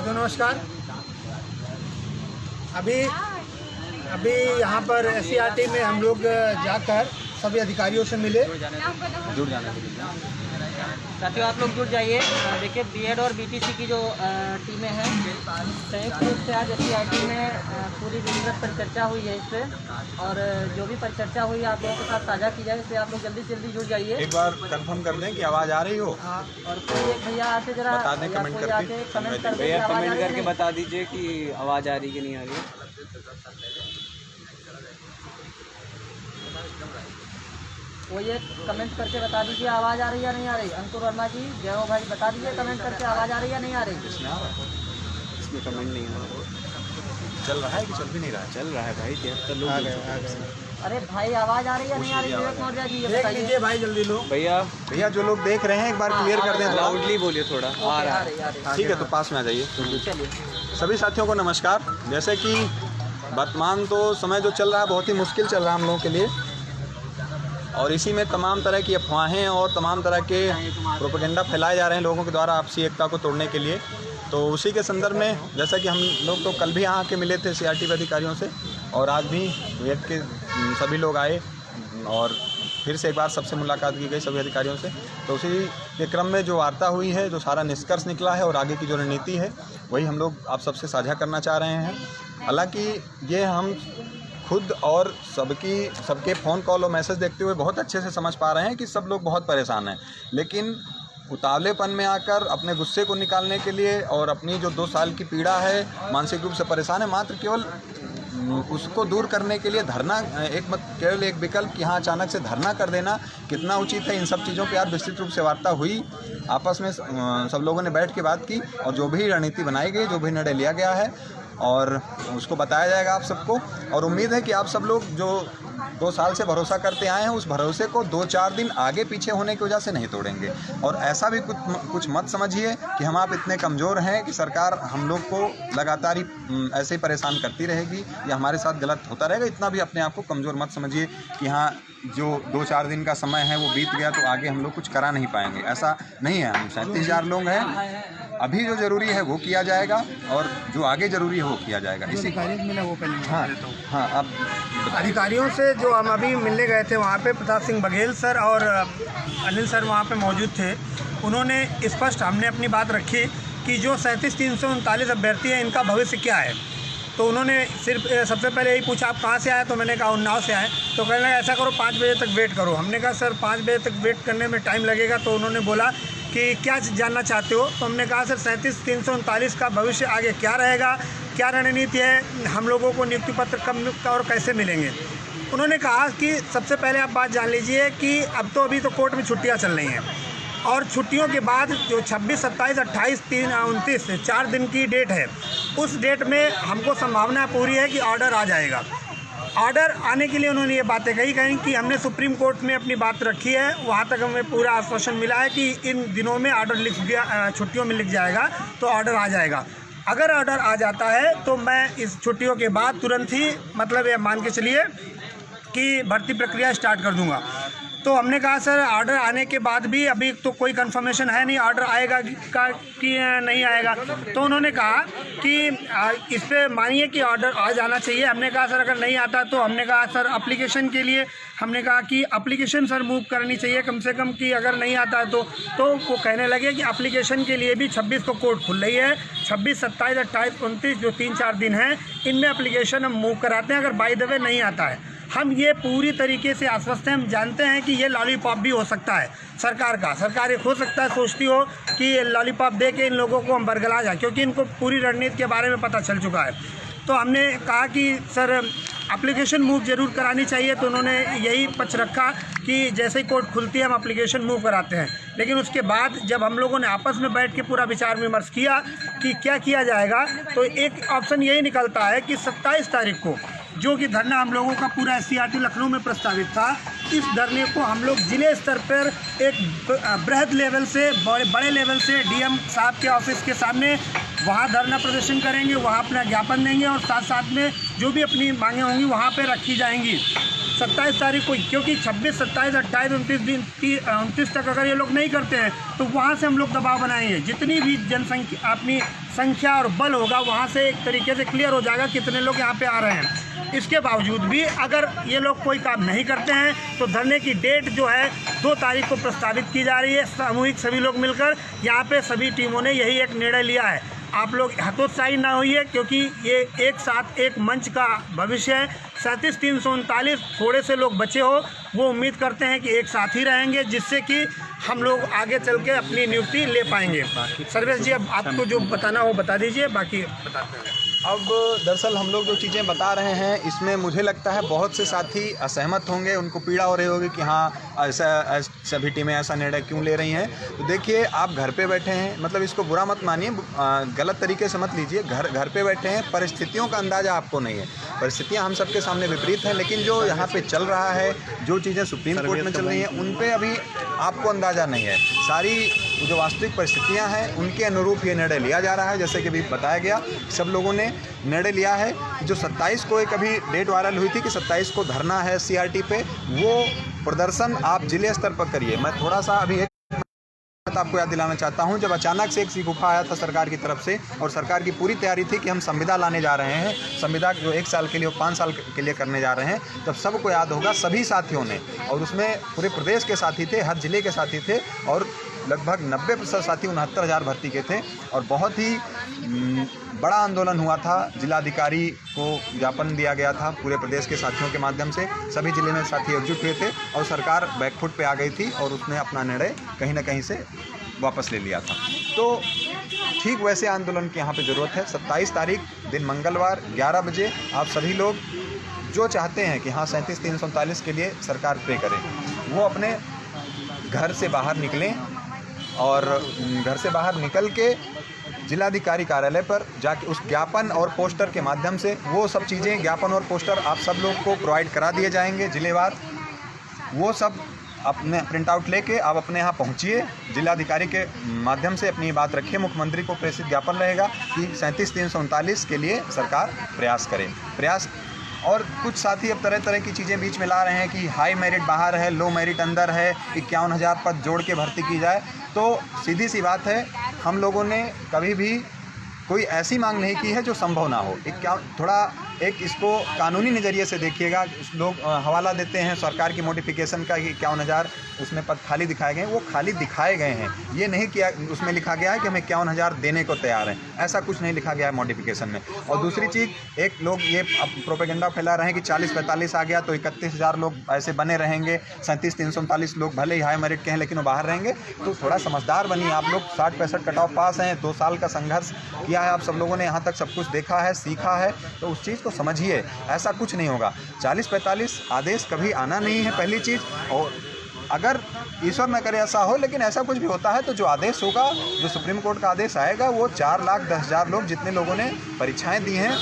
साथियों नमस्कार। अभी यहाँ पर SCRT में हम लोग जाकर सभी अधिकारियों से मिले। जुड़ जाना साथियों, आप लोग जुड़ जाइए। देखिए BED और BTC की जो टीमें हैं संयुक्त रूप से आज SCRT में पूरी विस्तृत परिचर्चा हुई है इस पर, और जो भी परिचर्चा हुई है आप लोगों के साथ साझा की जाए। इससे आप लोग जल्दी से जल्दी जुड़ जाइए। एक बार कंफर्म कर दें कि आवाज़ आ रही हो। हाँ, और कोई एक भैया आके जरा बता दें कमेंट करके, भैया कमेंट करके बता दीजिए कि आवाज़ आ रही कि नहीं आ रही। वो ये कमेंट करके बता दीजिए आवाज़ आ रही या नहीं आ रही। अंकुर वर्मा जी, जय हो भाई, बता दीजिए कमेंट करके आवाज़ आ रही या नहीं आ रही। इसमें कमेंट नहीं आ रहा। चल रहा है कि चल भी नहीं रहा है? चल रहा है भाई, 73 लोग। अरे भाई आवाज़ आ रही है नहीं आ रही, विवेक मौर्य जी ये बताइए भाई जल्दी लो। भैया जो लोग देख रहे हैं एक बार क्लियर कर दें, लाउडली बोलिए थोड़ा। आ रहा है। ठीक है, तो पास में आ जाइए। चलिए सभी साथियों को नमस्कार। जैसे कि वर्तमान तो समय जो चल रहा है बहुत ही मुश्किल चल रहा है हम लोगों के लिए, और इसी में तमाम तरह की अफवाहें और तमाम तरह के प्रोपेगेंडा फैलाए जा रहे हैं लोगों के द्वारा आपसी एकता को तोड़ने के लिए। तो उसी के संदर्भ में जैसा कि हम लोग तो कल भी यहाँ आके मिले थे CRT अधिकारियों से, और आज भी वेद के सभी लोग आए और फिर से एक बार सबसे मुलाकात की गई सभी अधिकारियों से। तो उसी के क्रम में जो वार्ता हुई है, जो सारा निष्कर्ष निकला है और आगे की जो रणनीति है वही हम लोग आप सबसे साझा करना चाह रहे हैं। हालांकि ये हम खुद और सबके फ़ोन कॉल और मैसेज देखते हुए बहुत अच्छे से समझ पा रहे हैं कि सब लोग बहुत परेशान हैं, लेकिन उतावलेपन में आकर अपने गुस्से को निकालने के लिए और अपनी जो 2 साल की पीड़ा है, मानसिक रूप से परेशान है, मात्र केवल उसको दूर करने के लिए धरना केवल एक विकल्प कि हाँ अचानक से धरना कर देना कितना उचित है। इन सब चीज़ों पर आज विस्तृत रूप से वार्ता हुई, आपस में सब लोगों ने बैठ के बात की, और जो भी रणनीति बनाई गई, जो भी निर्णय लिया गया है और उसको बताया जाएगा आप सबको। और उम्मीद है कि आप सब लोग जो 2 साल से भरोसा करते आए हैं, उस भरोसे को 2-4 दिन आगे पीछे होने की वजह से नहीं तोड़ेंगे। और ऐसा भी कुछ मत समझिए कि हम आप इतने कमज़ोर हैं कि सरकार हम लोग को लगातार ही ऐसे ही परेशान करती रहेगी या हमारे साथ गलत होता रहेगा। इतना भी अपने आप को कमज़ोर मत समझिए कि हाँ जो 2-4 दिन का समय है वो बीत गया तो आगे हम लोग कुछ करा नहीं पाएंगे, ऐसा नहीं है। हम 37,000 लोग हैं, अभी जो ज़रूरी है वो किया जाएगा और जो आगे ज़रूरी है वो किया जाएगा। इसी मिला वो पहले। हाँ अब अधिकारियों से जो हम अभी मिलने गए थे वहाँ पे प्रताप सिंह बघेल सर और अनिल सर वहाँ पे मौजूद थे। उन्होंने स्पष्ट हमने अपनी बात रखी कि जो 37,339 अभ्यर्थी हैं इनका भविष्य क्या है। तो उन्होंने सिर्फ सबसे पहले यही पूछा आप कहाँ से आए, तो मैंने कहा उन्नाव से आए। तो कहने लगा ऐसा करो 5 बजे तक वेट करो। हमने कहा सर 5 बजे तक वेट करने में टाइम लगेगा। तो उन्होंने बोला कि क्या जानना चाहते हो। तो हमने कहा सर 37,339 का भविष्य आगे क्या रहेगा, क्या रणनीति है, हम लोगों को नियुक्ति पत्र कब और कैसे मिलेंगे। उन्होंने कहा कि सबसे पहले आप बात जान लीजिए कि अभी तो कोर्ट में छुट्टियाँ चल रही हैं, और छुट्टियों के बाद जो 26, 27, 28, 3, 29 4 दिन की डेट है, उस डेट में हमको संभावना पूरी है कि ऑर्डर आ जाएगा। ऑर्डर आने के लिए उन्होंने ये बातें कही कि हमने सुप्रीम कोर्ट में अपनी बात रखी है, वहाँ तक हमें पूरा आश्वासन मिला है कि इन दिनों में ऑर्डर लिख गया, छुट्टियों में लिख जाएगा तो ऑर्डर आ जाएगा। अगर ऑर्डर आ जाता है तो मैं इस छुट्टियों के बाद तुरंत ही मतलब ये मान के चलिए कि भर्ती प्रक्रिया स्टार्ट कर दूंगा। तो हमने कहा सर ऑर्डर आने के बाद भी अभी तो कोई कंफर्मेशन है नहीं ऑर्डर आएगा कि नहीं आएगा। तो उन्होंने कहा कि इस पे मानिए कि ऑर्डर आ जाना चाहिए। हमने कहा सर अगर नहीं आता तो हमने कहा सर एप्लीकेशन के लिए हमने कहा कि एप्लीकेशन सर मूव करनी चाहिए कम से कम कि अगर नहीं आता है तो वो कहने लगे कि एप्लीकेशन के लिए भी 26 को कोर्ट खुल रही है। 26, 27, 28, 29 जो 3-4 दिन हैं इनमें एप्लीकेशन हम मूव कराते हैं अगर बाय द वे नहीं आता है। हम ये पूरी तरीके से आश्वस्त हैं। हम जानते हैं कि ये लॉलीपॉप भी हो सकता है सरकार का। सरकार एक हो सकता है सोचती हो कि लॉलीपॉप दे के इन लोगों को हम बरगला जाए, क्योंकि इनको पूरी रणनीति के बारे में पता चल चुका है। तो हमने कहा कि सर एप्लीकेशन मूव जरूर करानी चाहिए। तो उन्होंने यही पक्ष रखा कि जैसे ही कोर्ट खुलती है हम एप्लीकेशन मूव कराते हैं। लेकिन उसके बाद जब हम लोगों ने आपस में बैठ के पूरा विचार विमर्श किया कि क्या किया जाएगा, तो एक ऑप्शन यही निकलता है कि 27 तारीख को जो कि धरना हम लोगों का पूरा SCRT लखनऊ में प्रस्तावित था, इस धरने को हम लोग जिले स्तर पर एक बृहद लेवल से बड़े लेवल से DM साहब के ऑफिस के सामने वहाँ धरना प्रदर्शन करेंगे, वहाँ अपना ज्ञापन देंगे और साथ साथ में जो भी अपनी मांगें होंगी वहाँ पे रखी जाएंगी 27 तारीख को, क्योंकि 26, 27, 28, 29 तक अगर ये लोग नहीं करते हैं तो वहाँ से हम लोग दबाव बनाएंगे। जितनी भी जनसंख्या अपनी संख्या और बल होगा वहाँ से एक तरीके से क्लियर हो जाएगा कितने लोग यहाँ पे आ रहे हैं। इसके बावजूद भी अगर ये लोग कोई काम नहीं करते हैं तो धरने की डेट जो है 2 तारीख को प्रस्तावित की जा रही है। सामूहिक सभी लोग मिलकर यहाँ पे सभी टीमों ने यही एक निर्णय लिया है। आप लोग हतोत्साही ना होइए, क्योंकि ये एक साथ एक मंच का भविष्य है। 37,339 थोड़े से लोग बचे हो, वो उम्मीद करते हैं कि एक साथ ही रहेंगे, जिससे कि हम लोग आगे चल के अपनी नियुक्ति ले पाएंगे। सर्वेश जी, अब आपको जो बताना हो बता दीजिए, बाकी बताते हैं। अब दरअसल हम लोग जो चीज़ें बता रहे हैं इसमें मुझे लगता है बहुत से साथी असहमत होंगे, उनको पीड़ा हो रही होगी कि हाँ ऐसा सभी टीमें ऐसा निर्णय क्यों ले रही हैं। तो देखिए, आप घर पे बैठे हैं, मतलब इसको बुरा मत मानिए, गलत तरीके से मत लीजिए। घर पे बैठे हैं, परिस्थितियों का अंदाज़ा आपको नहीं है। परिस्थितियाँ हम सबके सामने विपरीत हैं, लेकिन जो यहाँ पे चल रहा है, जो चीज़ें सुप्रीम कोर्ट में चल रही हैं, उन पर अभी आपको अंदाज़ा नहीं है। सारी जो वास्तविक परिस्थितियां हैं उनके अनुरूप ये निर्णय लिया जा रहा है। जैसे कि अभी बताया गया, सब लोगों ने निर्णय लिया है। जो 27 को एक अभी डेट वायरल हुई थी कि 27 को धरना है CRT पे, वो प्रदर्शन आप जिले स्तर पर करिए। मैं थोड़ा सा अभी एक आपको याद दिलाना चाहता हूं, जब अचानक से एक शिगुफा आया था सरकार की तरफ से और सरकार की पूरी तैयारी थी कि हम संविदा लाने जा रहे हैं, संविदा जो 1 साल के लिए 5 साल के लिए करने जा रहे हैं, तब सबको याद होगा सभी साथियों ने, और उसमें पूरे प्रदेश के साथी थे, हर जिले के साथी थे, और लगभग 90% साथी 69,000 भर्ती के थे। और बहुत ही बड़ा आंदोलन हुआ था। जिलाधिकारी को ज्ञापन दिया गया था पूरे प्रदेश के साथियों के माध्यम से, सभी जिले में साथी एकजुट हुए थे और सरकार बैकफुट पे आ गई थी और उसने अपना निर्णय कहीं ना कहीं से वापस ले लिया था। तो ठीक वैसे आंदोलन की यहाँ पे ज़रूरत है। 27 तारीख दिन मंगलवार 11 बजे आप सभी लोग जो चाहते हैं कि हाँ 37,339 के लिए सरकार पे करे, वो अपने घर से बाहर निकलें और घर से बाहर निकल के जिलाधिकारी कार्यालय पर जाके उस ज्ञापन और पोस्टर के माध्यम से वो सब चीज़ें, ज्ञापन और पोस्टर आप सब लोग को प्रोवाइड करा दिए जाएंगे जिलेवार। वो सब अपने प्रिंट आउट लेके आप अपने यहाँ पहुँचिए, जिलाधिकारी के माध्यम से अपनी बात रखिए। मुख्यमंत्री को प्रेषित ज्ञापन रहेगा कि 37,339 के लिए सरकार प्रयास करे। और कुछ साथी अब तरह तरह की चीज़ें बीच में ला रहे हैं कि हाई मेरिट बाहर है, लो मेरिट अंदर है, 51,000 पद जोड़ के भर्ती की जाए। तो सीधी सी बात है, हम लोगों ने कभी भी कोई ऐसी मांग नहीं की है जो संभव ना हो। थोड़ा एक इसको कानूनी नज़रिए से देखिएगा। लोग हवाला देते हैं सरकार की नोटिफिकेशन का कि 51,000 उसमें पद खाली दिखाए गए हैं, वो खाली दिखाए गए हैं। ये नहीं किया उसमें लिखा गया है कि हम 51,000 देने को तैयार हैं, ऐसा कुछ नहीं लिखा गया है नोटिफिकेशन में। और दूसरी चीज़, एक लोग ये अब प्रोपेगेंडा फैला रहे हैं कि 40-45 आ गया तो 31,000 लोग ऐसे बने रहेंगे, 37,339 लोग भले ही हाई मेरिट के हैं लेकिन वो बाहर रहेंगे। तो थोड़ा समझदार बनिए। आप लोग 60-65 कट ऑफ पास हैं, 2 साल का संघर्ष किया है आप सब लोगों ने, यहाँ तक सब कुछ देखा है, सीखा है, तो उस चीज़ को समझिए। ऐसा कुछ नहीं होगा। 40-45 आदेश कभी आना नहीं है, पहली चीज़। और अगर ईश्वर न करे ऐसा हो, लेकिन ऐसा कुछ भी होता है तो जो आदेश होगा, जो सुप्रीम कोर्ट का आदेश आएगा, वो 4,10,000 लोग जितने लोगों ने परीक्षाएं दी हैं,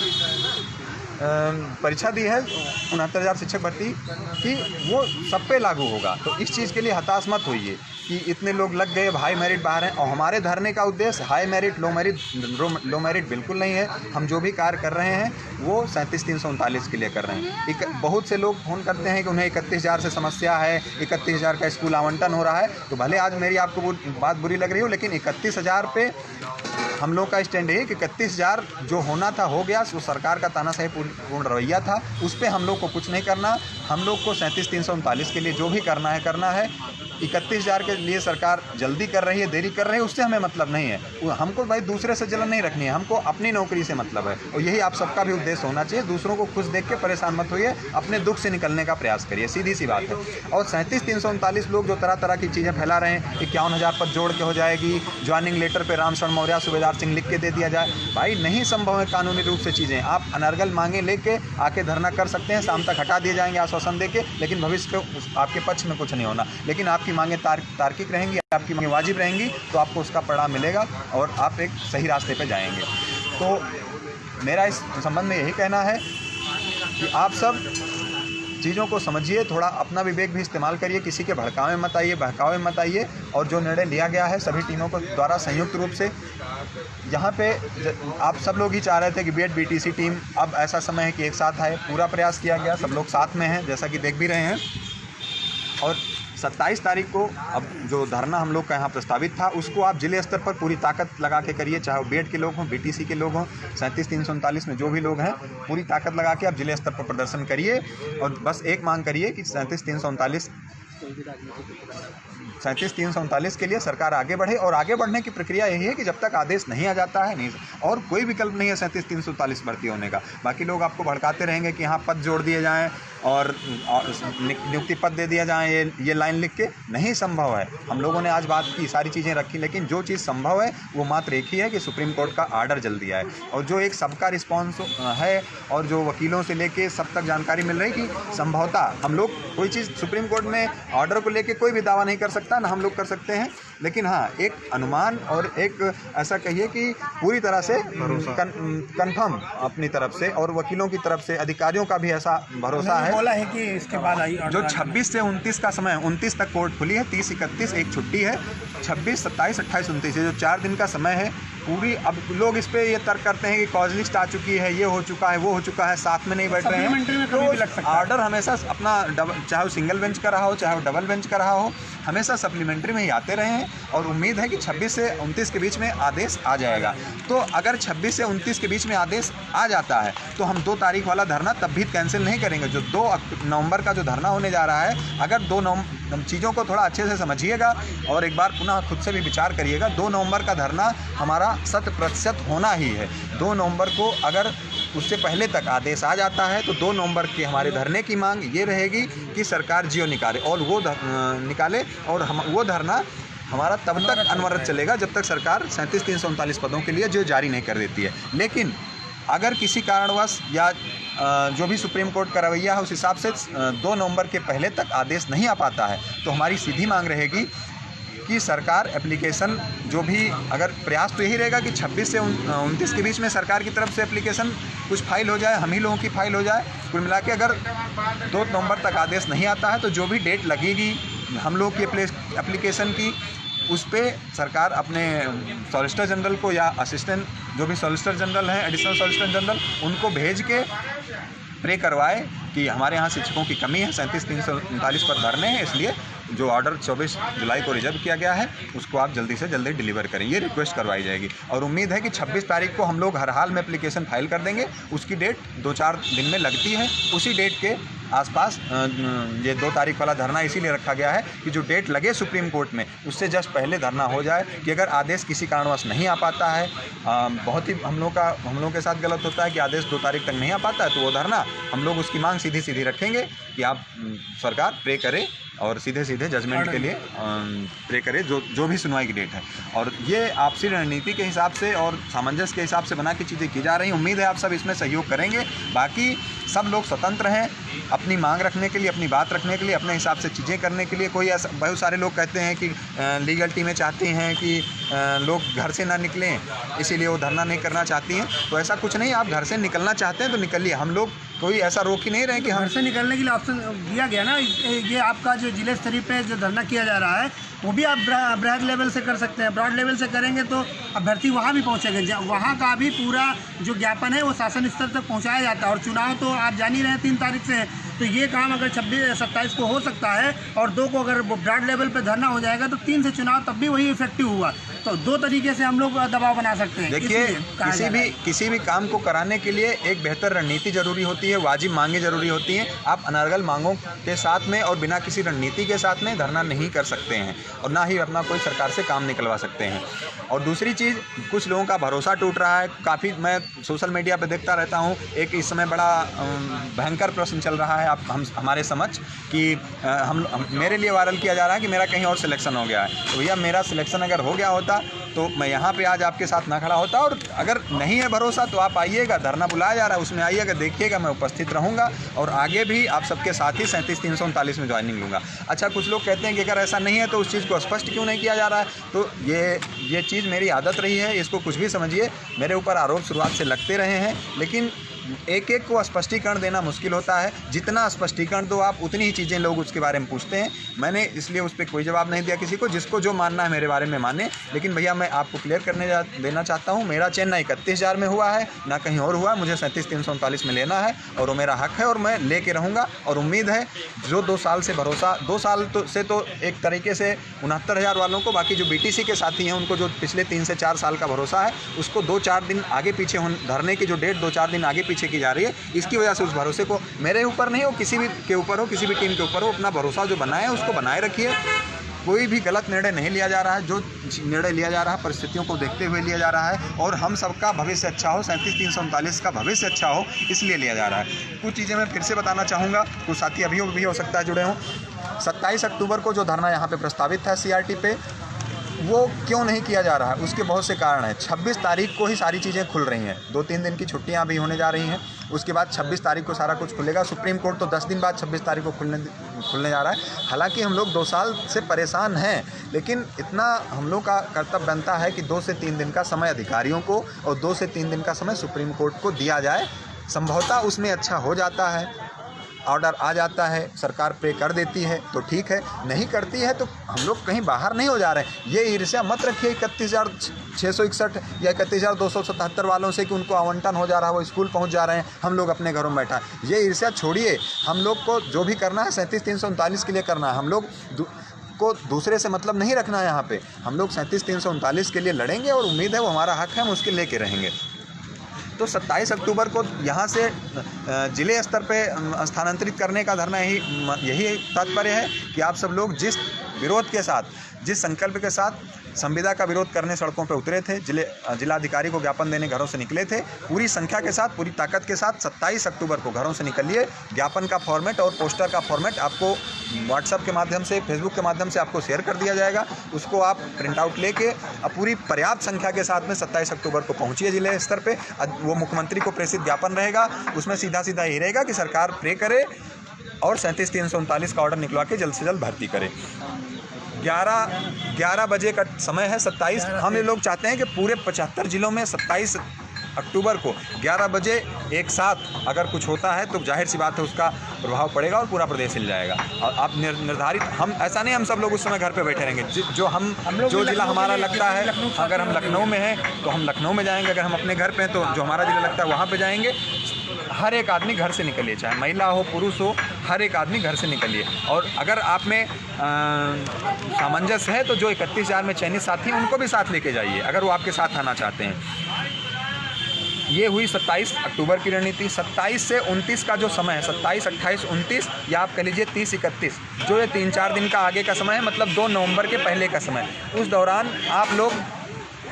परीक्षा दी है 69,000 शिक्षक भर्ती की, वो सब पे लागू होगा। तो इस चीज़ के लिए हताश मत होइए कि इतने लोग लग गए, हाई मेरिट बाहर हैं। और हमारे धरने का उद्देश्य हाई मेरिट लो मेरिट बिल्कुल नहीं है। हम जो भी कार्य कर रहे हैं वो 37,339 के लिए कर रहे हैं। बहुत से लोग फ़ोन करते हैं कि उन्हें 31,000 से समस्या है, 31,000 का स्कूल आवंटन हो रहा है। तो भले आज मेरी आपको बात बुरी लग रही हो, लेकिन 31,000 पे हम लोग का स्टैंड है कि 31,000 जो होना था हो गया। वो सरकार का तानाशाही पूर्ण रवैया था, उस पर हम लोग को कुछ नहीं करना। हम लोग को 37,339 के लिए जो भी करना है। 31,000 के लिए सरकार जल्दी कर रही है, देरी कर रही है, उससे हमें मतलब नहीं है। हमको भाई दूसरे से जलन नहीं रखनी है, हमको अपनी नौकरी से मतलब है। और यही आप सबका भी उद्देश्य होना चाहिए। दूसरों को खुश देख के परेशान मत होइए, अपने दुख से निकलने का प्रयास करिए, सीधी सी बात है। और 37,339 लोग जो तरह तरह की चीज़ें फैला रहे हैं, 51,000 पद जोड़ के हो जाएगी, ज्वाइनिंग लेटर पर रामशरण मौर्य, सूबेदार सिंह लिख के दे दिया जाए, भाई नहीं संभव है कानूनी रूप से चीज़ें। आप अनर्गल मांगे लेके आके धरना कर सकते हैं, शाम तक हटा दिए जाएंगे आश्वासन देके, लेकिन भविष्य में आपके पक्ष में कुछ नहीं होना। लेकिन आपकी मांगें तार्किक रहेंगी, आपकी मांगें वाजिब रहेंगी, तो आपको उसका परिणाम मिलेगा और आप एक सही रास्ते पे जाएंगे। तो मेरा इस संबंध में यही कहना है कि आप सब चीज़ों को समझिए, थोड़ा अपना विवेक भी इस्तेमाल करिए, किसी के भड़कावे मत आइए, बहकावे मत आइए। और जो निर्णय लिया गया है सभी टीमों को द्वारा संयुक्त रूप से, यहाँ पे आप सब लोग ही चाह रहे थे कि बीएड बीटीसी टीम, अब ऐसा समय है कि एक साथ आए, पूरा प्रयास किया गया, सब लोग साथ में हैं जैसा कि देख भी रहे हैं। और 27 तारीख को अब जो धरना हम लोग का यहाँ प्रस्तावित था उसको आप जिले स्तर पर पूरी ताकत लगा के करिए, चाहे वो बीएड के लोग हों, बीटीसी के लोग हों, 37-339 में जो भी लोग हैं पूरी ताकत लगा के आप जिले स्तर पर प्रदर्शन करिए। और बस एक मांग करिए कि 37-339 के लिए सरकार आगे बढ़े। और आगे बढ़ने की प्रक्रिया यही है कि जब तक आदेश नहीं आ जाता है नहीं, और कोई विकल्प नहीं है 37-339 भर्ती होने का। बाकी लोग आपको भड़काते रहेंगे कि यहाँ पद जोड़ दिए जाएं और नियुक्ति पद दे दिया जाए, ये लाइन लिख के नहीं संभव है। हम लोगों ने आज बात की, सारी चीज़ें रखी, लेकिन जो चीज़ संभव है वो मात्र एक ही है कि सुप्रीम कोर्ट का आर्डर जल्दी आए। और जो एक सबका रिस्पॉन्स है और जो वकीलों से लेके सब तक जानकारी मिल रही कि संभवतः हम लोग कोई चीज़ सुप्रीम कोर्ट में ऑर्डर को लेके कोई भी दावा नहीं कर सकता, ना हम लोग कर सकते हैं, लेकिन हाँ एक अनुमान और एक ऐसा कहिए कि पूरी तरह से कंफर्म अपनी तरफ से और वकीलों की तरफ से, अधिकारियों का भी ऐसा भरोसा है बोला है कि इसके बाद आई जो 26 से 29 का समय, 29 तक कोर्ट खुली है, 30-31 एक छुट्टी है, 26, 27, 28, 29 ये जो 4 दिन का समय है पूरी। अब लोग इस पे ये तर्क करते हैं कि कॉज लिस्ट आ चुकी है, ये हो चुका है, वो हो चुका है, साथ में नहीं बैठ रहे हैं, तो ऑर्डर हमेशा अपना चाहे वो सिंगल बेंच का रहा हो चाहे वो डबल बेंच का रहा हो, हमेशा सप्लीमेंट्री में ही आते रहे हैं। और उम्मीद है कि 26 से 29 के बीच में आदेश आ जाएगा। तो अगर 26 से 29 के बीच में आदेश आ जाता है तो हम 2 तारीख वाला धरना तब भी कैंसिल नहीं करेंगे। जो 2 नवंबर का जो धरना होने जा रहा है, अगर 2 नवंबर चीज़ों को थोड़ा अच्छे से समझिएगा और एक बार पुनः खुद से भी विचार करिएगा, 2 नवंबर का धरना हमारा 100% होना ही है। 2 नवंबर को अगर उससे पहले तक आदेश आ जाता है तो 2 नवंबर के हमारे धरने की मांग ये रहेगी कि सरकार जियो निकाले, और वो निकाले और वो धरना हमारा तब तक अनवरत चलेगा जब तक सरकार 37-339 पदों के लिए जो जारी नहीं कर देती है। लेकिन अगर किसी कारणवश या जो भी सुप्रीम कोर्ट का रवैया है उस हिसाब से 2 नवंबर के पहले तक आदेश नहीं आ पाता है तो हमारी सीधी मांग रहेगी कि सरकार एप्लीकेशन जो भी, अगर प्रयास तो यही रहेगा कि 26 से 29 के बीच में सरकार की तरफ से एप्लीकेशन कुछ फाइल हो जाए, हम ही लोगों की फाइल हो जाए। कुल मिला के अगर 2 नवंबर तक आदेश नहीं आता है तो जो भी डेट लगेगी हम लोग की एप्लीकेशन की, उस पर सरकार अपने सॉलिसिटर जनरल को या असिस्टेंट जो भी सॉलिसिटर जनरल हैं, एडिशनल सॉलिसिटर जनरल, उनको भेज के प्रे करवाए कि हमारे यहाँ शिक्षकों की कमी है, 37-339 पर धरने हैं, इसलिए जो ऑर्डर 24 जुलाई को रिजर्व किया गया है उसको आप जल्दी से जल्दी डिलीवर करें, ये रिक्वेस्ट करवाई जाएगी। और उम्मीद है कि 26 तारीख को हम लोग हर हाल में एप्लीकेशन फाइल कर देंगे। उसकी डेट 2-4 दिन में लगती है, उसी डेट के आसपास ये 2 तारीख वाला धरना इसीलिए रखा गया है कि जो डेट लगे सुप्रीम कोर्ट में उससे जस्ट पहले धरना हो जाए कि अगर आदेश किसी कारणवश नहीं आ पाता है, बहुत ही हम लोग के साथ गलत होता है कि आदेश 2 तारीख तक नहीं आ पाता है, तो वो धरना हम लोग उसकी मांग सीधी रखेंगे कि आप सरकार प्रे करे और सीधे जजमेंट के लिए प्रे करे जो भी सुनवाई की डेट है। और ये आपसी रणनीति के हिसाब से और सामंजस्य के हिसाब से बना के चीज़ें की जा रही हैं। उम्मीद है आप सब इसमें सहयोग करेंगे। बाकी सब लोग स्वतंत्र हैं अपनी मांग रखने के लिए, अपनी बात रखने के लिए, अपने हिसाब से चीज़ें करने के लिए। कोई ऐसा, बहुत सारे लोग कहते हैं कि लीगल टीमें चाहती हैं कि लोग घर से ना निकलें, इसीलिए वो धरना नहीं करना चाहती हैं। तो ऐसा कुछ नहीं, आप घर से निकलना चाहते हैं तो निकलिए, हम लोग कोई ऐसा रोक ही नहीं रहे कि घर से निकलने के लिए ऑप्शन दिया गया ना। ये आपका जो जिले स्तरीय पे जो धरना किया जा रहा है वो भी आप ब्रॉड लेवल से कर सकते हैं। ब्रॉड लेवल से करेंगे तो अभ्यर्थी वहाँ भी पहुँचेंगे, वहाँ का भी पूरा जो ज्ञापन है वो शासन स्तर तक पहुँचाया जाता है। और चुनाव तो आप जान ही रहे हैं 3 तारीख से, तो ये काम अगर 26-27 को हो सकता है और 2 को अगर ब्रॉड लेवल पे धरना हो जाएगा तो 3 से चुनाव तब भी वही इफेक्टिव हुआ। तो 2 तरीके से हम लोग दबाव बना सकते हैं। देखिए, किसी भी काम को कराने के लिए एक बेहतर रणनीति जरूरी होती है, वाजिब मांगे जरूरी होती हैं। आप अनर्गल मांगों के साथ में और बिना किसी रणनीति के साथ में धरना नहीं कर सकते हैं और ना ही अपना कोई सरकार से काम निकलवा सकते हैं। और दूसरी चीज़, कुछ लोगों का भरोसा टूट रहा है। काफ़ी मैं सोशल मीडिया पर देखता रहता हूँ, एक इस समय बड़ा भयंकर प्रश्न चल रहा है हमारे समझ कि मेरे लिए वायरल किया जा रहा है कि मेरा कहीं और सिलेक्शन हो गया है। तो भैया, मेरा सिलेक्शन अगर हो गया होता तो मैं यहाँ पे आज आपके साथ ना खड़ा होता। और अगर नहीं है भरोसा तो आप आइएगा, धरना बुलाया जा रहा है उसमें आइएगा, देखिएगा, मैं उपस्थित रहूँगा और आगे भी आप सबके साथ ही 37-339 में ज्वाइनिंग लूँगा। अच्छा, कुछ लोग कहते हैं कि अगर ऐसा नहीं है तो उस चीज़ को स्पष्ट क्यों नहीं किया जा रहा है? तो ये चीज़ मेरी आदत रही है, इसको कुछ भी समझिए। मेरे ऊपर आरोप शुरुआत से लगते रहे हैं, लेकिन एक एक को स्पष्टीकरण देना मुश्किल होता है। जितना स्पष्टीकरण दो आप, उतनी ही चीज़ें लोग उसके बारे में पूछते हैं। मैंने इसलिए उस पर कोई जवाब नहीं दिया किसी को, जिसको जो मानना है मेरे बारे में माने। लेकिन भैया मैं आपको क्लियर देना चाहता हूँ, मेरा चयन ना 31,000 में हुआ है ना कहीं और हुआ। मुझे 37,339 में लेना है और वो मेरा हक है और मैं लेके रहूँगा। और उम्मीद है जो 2 साल से भरोसा, 2 साल से तो एक तरीके से 69,000 वालों को, बाकी जो BTC के साथी हैं उनको जो पिछले 3 से 4 साल का भरोसा है, उसको 2-4 दिन आगे पीछे धरने की जो डेट 2-4 दिन आगे पीछे की जा रही है, इसकी वजह से उस भरोसे को, मेरे ऊपर नहीं हो, किसी भी के ऊपर हो, किसी भी टीम के ऊपर हो, अपना भरोसा जो बनाए है उसको बनाए रखिए। कोई भी गलत निर्णय नहीं लिया जा रहा है। जो निर्णय लिया जा रहा है परिस्थितियों को देखते हुए लिया जा रहा है और हम सबका भविष्य अच्छा हो, 37,339 का भविष्य अच्छा हो, इसलिए लिया जा रहा है। कुछ चीज़ें मैं फिर से बताना चाहूँगा, कुछ साथी अभी भी हो सकता है जुड़े हों। 27 अक्टूबर को जो धरना यहाँ पे प्रस्तावित था CRT पे, वो क्यों नहीं किया जा रहा है, उसके बहुत से कारण हैं। 26 तारीख को ही सारी चीज़ें खुल रही हैं, 2-3 दिन की छुट्टियां भी होने जा रही हैं। उसके बाद 26 तारीख को सारा कुछ खुलेगा। सुप्रीम कोर्ट तो 10 दिन बाद 26 तारीख को खुलने जा रहा है। हालांकि हम लोग 2 साल से परेशान हैं, लेकिन इतना हम लोग का कर्तव्य बनता है कि 2 से 3 दिन का समय अधिकारियों को और 2 से 3 दिन का समय सुप्रीम कोर्ट को दिया जाए। संभवतः उसमें अच्छा हो जाता है, ऑर्डर आ जाता है, सरकार पे कर देती है तो ठीक है, नहीं करती है तो हम लोग कहीं बाहर नहीं हो जा रहे हैं। ये ईर्ष्या मत रखिए 31,661 या 31,277 वालों से कि उनको आवंटन हो जा रहा है, वो स्कूल पहुंच जा रहे हैं, हम लोग अपने घरों में बैठा है। ये ईर्ष्या छोड़िए। हम लोग को जो भी करना है 37,339 के लिए करना है। हम लोग को दूसरे से मतलब नहीं रखना है। यहाँ पे हम लोग 37,339 के लिए लड़ेंगे और उम्मीद है वो हमारा हक है, हम उसके लेके रहेंगे। तो 27 अक्टूबर को यहाँ से ज़िले स्तर पे स्थानांतरित करने का धरना यही तात्पर्य है कि आप सब लोग जिस विरोध के साथ, जिस संकल्प के साथ संविदा का विरोध करने सड़कों पे उतरे थे, जिलाधिकारी को ज्ञापन देने घरों से निकले थे, पूरी संख्या के साथ, पूरी ताकत के साथ 27 अक्टूबर को घरों से निकलिए। ज्ञापन का फॉर्मेट और पोस्टर का फॉर्मेट आपको व्हाट्सएप के माध्यम से, फेसबुक के माध्यम से आपको शेयर कर दिया जाएगा। उसको आप प्रिंट आउट लेके पूरी पर्याप्त संख्या के साथ में 27 अक्टूबर को पहुँचिए जिले स्तर पर। वो मुख्यमंत्री को प्रेषित ज्ञापन रहेगा, उसमें सीधा सीधा यही रहेगा कि सरकार प्रे करे और 37,339 का ऑर्डर निकलवा के जल्द से जल्द भर्ती करे। 11 बजे का समय है 27। हम ये लोग चाहते हैं कि पूरे 75 जिलों में 27 अक्टूबर को 11 बजे एक साथ अगर कुछ होता है तो जाहिर सी बात है उसका प्रभाव पड़ेगा और पूरा प्रदेश हिल जाएगा। और आप निर्धारित, हम ऐसा नहीं हम सब लोग उस समय घर पे बैठे रहेंगे। जो जिला हमारा लगता है, अगर हम लखनऊ में हैं तो हम लखनऊ में जाएंगे, अगर हम अपने घर पे हैं तो जो हमारा जिला लगता है वहाँ पे जाएंगे। हर एक आदमी घर से निकलिए, चाहे महिला हो पुरुष हो, हर एक आदमी घर से निकलिए। और अगर आप में सामंजस्य है तो जो 31,000 में चयनित साथी हैं उनको भी साथ लेके जाइए अगर वो आपके साथ आना चाहते हैं। ये हुई 27 अक्टूबर की रणनीति। 27 से 29 का जो समय है, 27, 28, 29 या आप कह लीजिए 30, 31, जो ये 3-4 दिन का आगे का समय है, मतलब 2 नवंबर के पहले का समय, उस दौरान आप लोग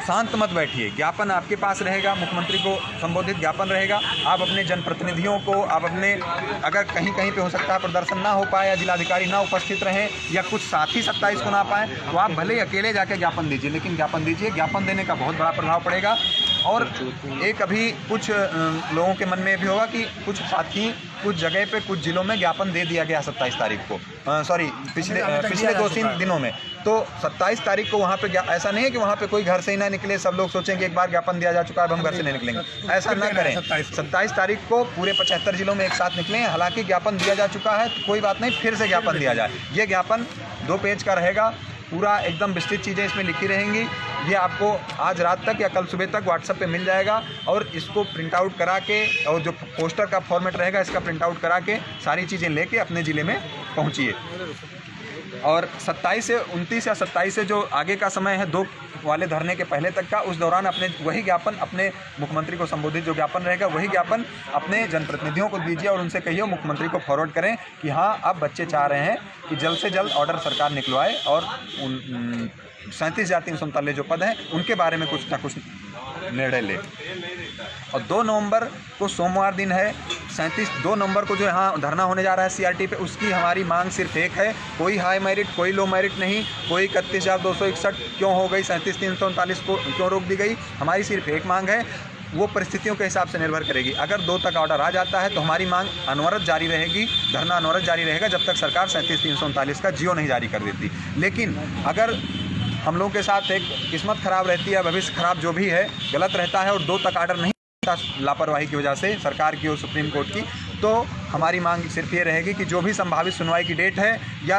शांत मत बैठिए। ज्ञापन आपके पास रहेगा, मुख्यमंत्री को संबोधित ज्ञापन रहेगा। आप अपने जनप्रतिनिधियों को, आप अपने, अगर कहीं कहीं पे हो सकता है प्रदर्शन ना हो पाए या जिलाधिकारी ना उपस्थित रहें या कुछ साथी 27 को ना पाएँ, तो आप भले ही अकेले जाके ज्ञापन दीजिए, लेकिन ज्ञापन दीजिए। ज्ञापन देने का बहुत बड़ा प्रभाव पड़ेगा। और एक अभी कुछ लोगों के मन में भी होगा कि कुछ साथी कुछ जगह पे कुछ जिलों में ज्ञापन दे दिया गया 27 तारीख को, पिछले 2-3 दिनों में। तो 27 तारीख को वहाँ पे ऐसा नहीं है कि वहाँ पे कोई घर से ही ना निकले, सब लोग सोचेंगे एक बार ज्ञापन दिया जा चुका है अब हम घर से नहीं निकलेंगे, ऐसा ना करें। 27 तारीख को पूरे 75 जिलों में एक साथ निकलें। हालांकि ज्ञापन दिया जा चुका है तो कोई बात नहीं, फिर से ज्ञापन दिया जाए। ये ज्ञापन 2 पेज का रहेगा, पूरा एकदम विस्तृत चीज़ें इसमें लिखी रहेंगी। ये आपको आज रात तक या कल सुबह तक व्हाट्सएप पे मिल जाएगा और इसको प्रिंट आउट करा के, और जो पोस्टर का फॉर्मेट रहेगा इसका प्रिंट आउट करा के सारी चीज़ें लेके अपने ज़िले में पहुंचिए। और 27 से 29 या 27 से जो आगे का समय है 2 वाले धरने के पहले तक का, उस दौरान अपने वही ज्ञापन, अपने मुख्यमंत्री को संबोधित जो ज्ञापन रहेगा वही ज्ञापन अपने जनप्रतिनिधियों को दीजिए और उनसे कहिए मुख्यमंत्री को फॉरवर्ड करें कि हाँ, अब बच्चे चाह रहे हैं कि जल्द से जल्द ऑर्डर सरकार निकलवाए और 37,339 जो पद हैं उनके बारे में कुछ ना कुछ निर्णय ले। और 2 नवंबर को सोमवार दिन है, 2 नवंबर को जो यहाँ धरना होने जा रहा है CRT पे, उसकी हमारी मांग सिर्फ एक है, कोई हाई मेरिट, कोई लो मेरिट नहीं, कोई 31,261 क्यों हो गई, 37,339 को क्यों रोक दी गई। हमारी सिर्फ एक मांग है, वो परिस्थितियों के हिसाब से निर्भर करेगी। अगर 2 तक ऑर्डर आ जाता है तो हमारी मांग अनवरत जारी रहेगी, धरना अनवरत जारी रहेगा जब तक सरकार 37,339 का जियो नहीं जारी कर देती। लेकिन अगर हम लोगों के साथ एक किस्मत ख़राब रहती है, भविष्य ख़राब जो भी है गलत रहता है और 2 तक ऑर्डर नहीं लापरवाही की वजह से सरकार की और सुप्रीम कोर्ट की, तो हमारी मांग सिर्फ ये रहेगी कि जो भी संभावित सुनवाई की डेट है या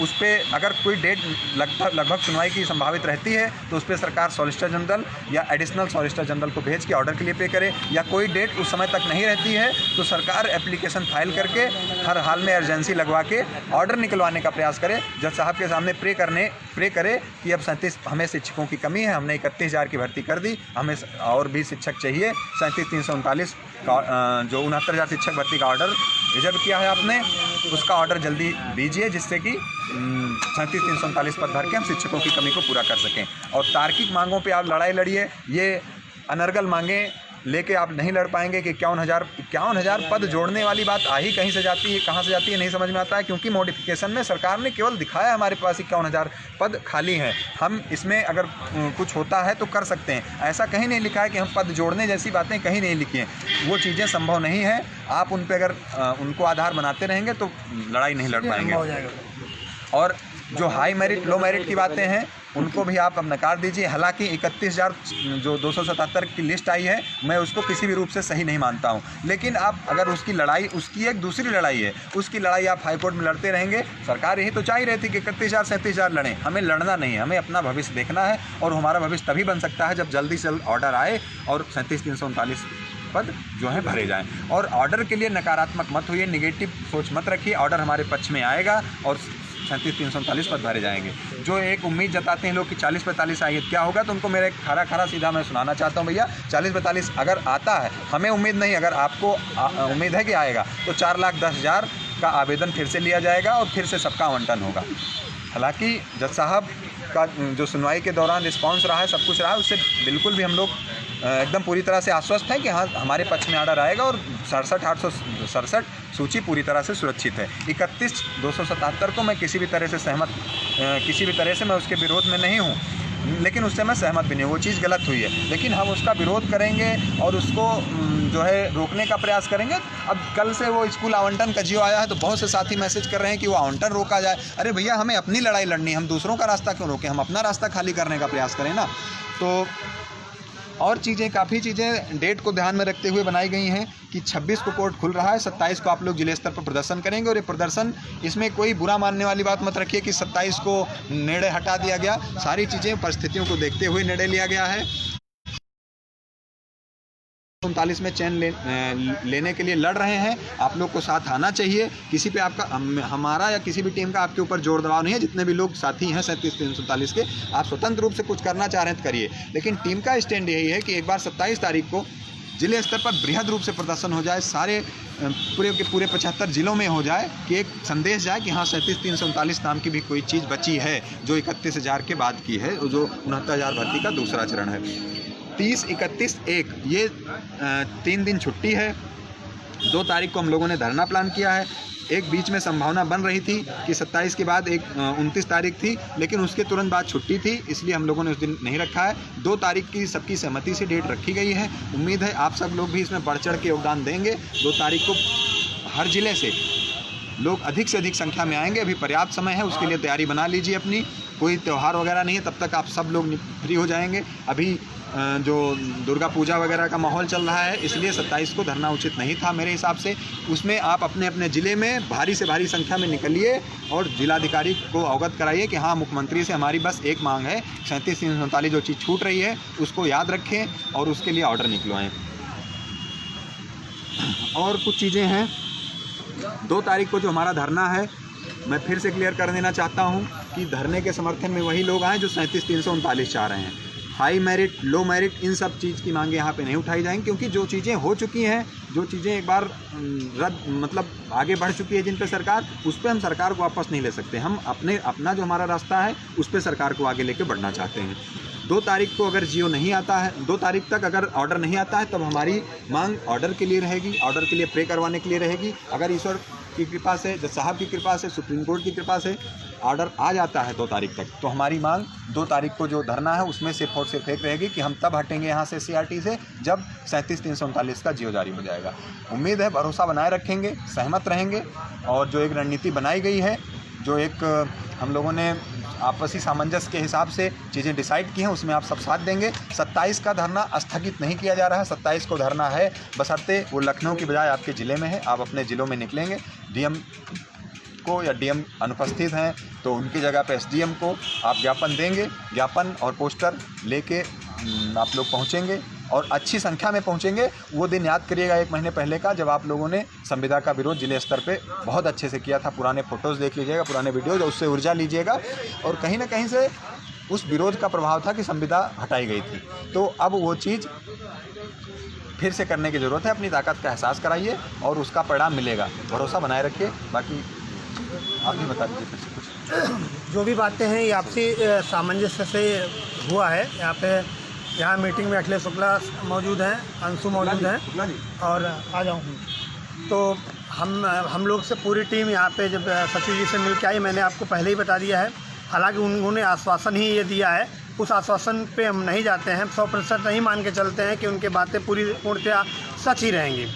उस पर अगर कोई डेट लगभग सुनवाई की संभावित रहती है तो उस पर सरकार सॉलिसिटर जनरल या एडिशनल सॉलिसिटर जनरल को भेज के ऑर्डर के लिए पे करे, या कोई डेट उस समय तक नहीं रहती है तो सरकार एप्लीकेशन फाइल करके हर हाल में अर्जेंसी लगवा के ऑर्डर निकलवाने का प्रयास करे। जज साहब के सामने प्रे करे कि अब 37 हमें शिक्षकों की कमी है, हमने 31,000 की भर्ती कर दी, हमें और भी शिक्षक चाहिए। 37,339 का जो 69,000 शिक्षक भर्ती का ऑर्डर रिजर्व किया है आपने, उसका ऑर्डर जल्दी दीजिए जिससे कि 37,339 पद भर के हम शिक्षकों की कमी को पूरा कर सकें। और तार्किक मांगों पे आप लड़ाई लड़िए, ये अनर्गल मांगें लेके आप नहीं लड़ पाएंगे कि 51,000 पद जोड़ने वाली बात आ ही कहीं से जाती है, कहाँ से जाती है नहीं समझ में आता है, क्योंकि मॉडिफिकेशन में सरकार ने केवल दिखाया हमारे पास 51,000 पद खाली हैं। हम इसमें अगर कुछ होता है तो कर सकते हैं, ऐसा कहीं नहीं लिखा है कि हम पद जोड़ने जैसी बातें कहीं नहीं लिखी हैं, वो चीज़ें संभव नहीं है। आप उन पर अगर उनको आधार बनाते रहेंगे तो लड़ाई नहीं लड़ पाएंगे। और जो हाई मेरिट लो मेरिट की बातें हैं उनको भी आप अब नकार दीजिए। हालांकि 31,000 जो 277 की लिस्ट आई है मैं उसको किसी भी रूप से सही नहीं मानता हूं, लेकिन आप अगर उसकी लड़ाई, उसकी एक दूसरी लड़ाई है, उसकी लड़ाई आप हाईकोर्ट में लड़ते रहेंगे। सरकार यही तो चाह रही थी कि 31,000 37,000 लड़ें, हमें लड़ना नहीं है, हमें अपना भविष्य देखना है और हमारा भविष्य तभी बन सकता है जब जल्दी से ऑर्डर आए और 37,339 पद जो है भरे जाएं। और ऑर्डर के लिए नकारात्मक मत होइए, निगेटिव सोच मत रखिए, ऑर्डर हमारे पक्ष में आएगा और 37,339 पद भरे जाएंगे। जो एक उम्मीद जताते हैं लोग कि 40-45 आएंगे, क्या होगा, तो उनको मेरा एक खरा सीधा मैं सुनाना चाहता हूँ भैया। 40-45 अगर आता है, हमें उम्मीद नहीं, अगर आपको उम्मीद है कि आएगा तो 4,10,000 का आवेदन फिर से लिया जाएगा और फिर से सबका आवंटन होगा। हालांकि जज साहब का जो सुनवाई के दौरान रिस्पांस रहा है, सब कुछ रहा है, उससे बिल्कुल भी हम लोग एकदम पूरी तरह से आश्वस्त हैं कि हाँ हमारे पक्ष में ऑर्डर आएगा और 67,867 सूची पूरी तरह से सुरक्षित है। 31,277 को मैं किसी भी तरह से मैं उसके विरोध में नहीं हूँ, लेकिन उससे मैं सहमत भी नहीं हूँ, वो चीज़ गलत हुई है, लेकिन हम उसका विरोध करेंगे और उसको जो है रोकने का प्रयास करेंगे। अब कल से वो स्कूल आवंटन का जियो आया है तो बहुत से साथी मैसेज कर रहे हैं कि वो आवंटन रोका जाए। अरे भैया, हमें अपनी लड़ाई लड़नी है, हम दूसरों का रास्ता क्यों रोकें, हम अपना रास्ता खाली करने का प्रयास करें ना। तो और चीज़ें, काफ़ी चीज़ें डेट को ध्यान में रखते हुए बनाई गई हैं कि 26 को कोर्ट खुल रहा है, 27 को आप लोग जिले स्तर पर प्रदर्शन करेंगे। और ये प्रदर्शन, इसमें कोई बुरा मानने वाली बात मत रखिए कि 27 को निर्णय हटा दिया गया, सारी चीज़ें परिस्थितियों को देखते हुए निर्णय लिया गया है। 39 में चैन लेने के लिए लड़ रहे हैं, आप लोग को साथ आना चाहिए। किसी पे आपका, हमारा या किसी भी टीम का आपके ऊपर जोर दबाव नहीं है। जितने भी लोग साथी हैं 37,339 के, आप स्वतंत्र रूप से कुछ करना चाह रहे हैं तो करिए, लेकिन टीम का स्टैंड यही है कि एक बार 27 तारीख को जिले स्तर पर बृहद रूप से प्रदर्शन हो जाए, सारे पूरे के पूरे 75 जिलों में हो जाए, कि एक संदेश जाए कि हाँ 37,339 नाम की भी कोई चीज़ बची है जो 31,000 के बाद की है, जो 69,000 भर्ती का दूसरा चरण है। 30, 31, 1 ये 3 दिन छुट्टी है। 2 तारीख को हम लोगों ने धरना प्लान किया है। एक बीच में संभावना बन रही थी कि 27 के बाद 29 तारीख थी, लेकिन उसके तुरंत बाद छुट्टी थी, इसलिए हम लोगों ने उस दिन नहीं रखा है। 2 तारीख की सबकी सहमति से डेट रखी गई है। उम्मीद है आप सब लोग भी इसमें बढ़ चढ़ के योगदान देंगे। 2 तारीख को हर जिले से लोग अधिक से अधिक संख्या में आएंगे। अभी पर्याप्त समय है, उसके लिए तैयारी बना लीजिए अपनी। कोई त्यौहार वगैरह नहीं है, तब तक आप सब लोग फ्री हो जाएंगे। अभी जो दुर्गा पूजा वगैरह का माहौल चल रहा है, इसलिए 27 को धरना उचित नहीं था मेरे हिसाब से। उसमें आप अपने अपने ज़िले में भारी से भारी संख्या में निकलिए और जिलाधिकारी को अवगत कराइए कि हाँ मुख्यमंत्री से हमारी बस एक मांग है, 37,339 जो चीज़ छूट रही है उसको याद रखें और उसके लिए ऑर्डर निकलवाएँ। और कुछ चीज़ें हैं। 2 तारीख को जो हमारा धरना है, मैं फिर से क्लियर कर देना चाहता हूँ कि धरने के समर्थन में वही लोग आए जो 37,339 चाह रहे हैं। हाई मेरिट, लो मेरिट, इन सब चीज़ की मांगे यहाँ पे नहीं उठाई जाएंगी, क्योंकि जो चीज़ें हो चुकी हैं, जो चीज़ें एक बार मतलब आगे बढ़ चुकी है जिन पे सरकार, उस पर हम सरकार को वापस नहीं ले सकते। हम अपना जो हमारा रास्ता है उस पर सरकार को आगे लेके बढ़ना चाहते हैं। 2 तारीख को अगर जियो नहीं आता है, 2 तारीख तक अगर ऑर्डर नहीं आता है, तब हमारी मांग ऑर्डर के लिए रहेगी, ऑर्डर के लिए प्रे करवाने के लिए रहेगी। अगर ईश्वर की कृपा से, जज साहब की कृपा से, सुप्रीम कोर्ट की कृपा से ऑर्डर आ जाता है 2 तारीख तक, तो हमारी मांग 2 तारीख को जो धरना है उसमें सिर्फ और सिर्फ एक रहेगी कि हम तब हटेंगे यहाँ से CRT से जब 37,339 का जियो जारी हो जाएगा। उम्मीद है, भरोसा बनाए रखेंगे, सहमत रहेंगे और जो एक रणनीति बनाई गई है जो एक हम लोगों ने आपसी सामंजस्य के हिसाब से चीज़ें डिसाइड की हैं, उसमें आप सब साथ देंगे। 27 का धरना स्थगित नहीं किया जा रहा है, 27 को धरना है, बशर्ते वो लखनऊ की बजाय आपके ज़िले में है। आप अपने ज़िलों में निकलेंगे, डीएम को या डीएम अनुपस्थित हैं तो उनकी जगह पे एसडीएम को आप ज्ञापन देंगे। ज्ञापन और पोस्टर लेके आप लोग पहुँचेंगे और अच्छी संख्या में पहुंचेंगे। वो दिन याद करिएगा 1 महीने पहले का, जब आप लोगों ने संविदा का विरोध जिले स्तर पे बहुत अच्छे से किया था। पुराने फ़ोटोज़ देख लीजिएगा, पुराने वीडियोज़, उससे ऊर्जा लीजिएगा। और कहीं ना कहीं से उस विरोध का प्रभाव था कि संविदा हटाई गई थी, तो अब वो चीज़ फिर से करने की ज़रूरत है। अपनी ताकत का एहसास कराइए और उसका परिणाम मिलेगा। भरोसा बनाए रखिए। बाकी आप भी बता दीजिए फिर से कुछ। जो भी बातें हैं ये आपसी सामंजस्य से हुआ है। यहाँ मीटिंग में अखिलेश शुक्ला मौजूद हैं, अंशु मौजूद हैं और आ जाऊँ तो हम लोग से पूरी टीम यहाँ पे जब सचिव जी से मिल के आई, मैंने आपको पहले ही बता दिया है। हालांकि उन्होंने आश्वासन ही ये दिया है, उस आश्वासन पे हम नहीं जाते हैं। 100% नहीं मान के चलते हैं कि उनकी बातें पूर्णतः सच ही रहेंगी।